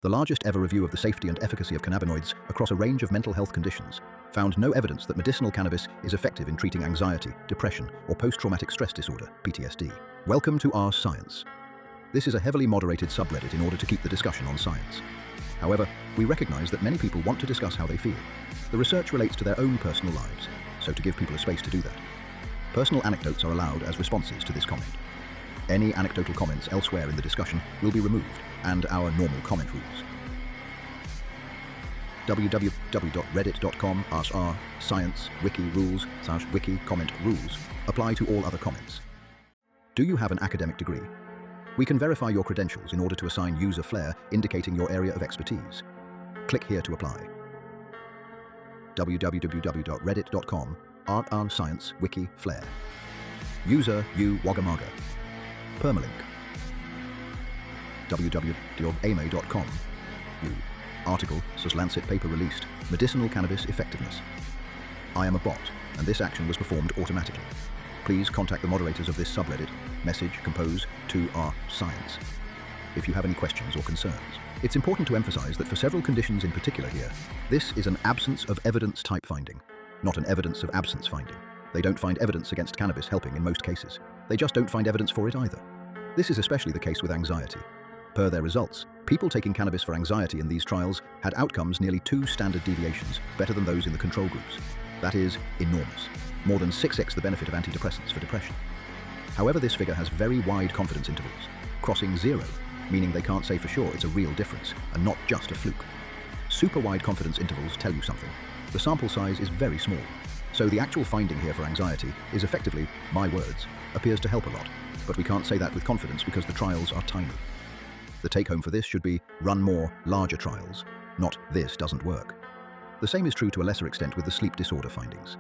the largest ever review of the safety and efficacy of cannabinoids across a range of mental health conditions, found no evidence that medicinal cannabis is effective in treating anxiety, depression, or post-traumatic stress disorder, PTSD. Welcome to Our Science. This is a heavily moderated subreddit in order to keep the discussion on science. However, we recognize that many people want to discuss how they feel. The research relates to their own personal lives, so to give people a space to do that. Personal anecdotes are allowed as responses to this comment. Any anecdotal comments elsewhere in the discussion will be removed, and our normal comment rules. www.reddit.com/r/science wiki rules/wiki comment rules apply to all other comments. Do you have an academic degree? We can verify your credentials in order to assign user flair indicating your area of expertise. Click here to apply. www.reddit.com/r/science wiki flair. User U Wagamaga. Permalink. www.ame.com. Article Lancet paper released. Medicinal cannabis effectiveness. I am a bot, and this action was performed automatically. Please contact the moderators of this subreddit. Message compose to Our Science if you have any questions or concerns. It's important to emphasize that for several conditions in particular here, this is an absence of evidence type finding, not an evidence of absence finding. They don't find evidence against cannabis helping in most cases. They just don't find evidence for it either. This is especially the case with anxiety. Per their results, people taking cannabis for anxiety in these trials had outcomes nearly 2 standard deviations better than those in the control groups. That is enormous. More than 6x the benefit of antidepressants for depression. However, this figure has very wide confidence intervals, crossing 0, meaning they can't say for sure it's a real difference and not just a fluke. Super wide confidence intervals tell you something. The sample size is very small, so the actual finding here for anxiety is effectively, my words, appears to help a lot, but we can't say that with confidence because the trials are tiny. The take-home for this should be run more, larger trials, not this doesn't work. The same is true to a lesser extent with the sleep disorder findings.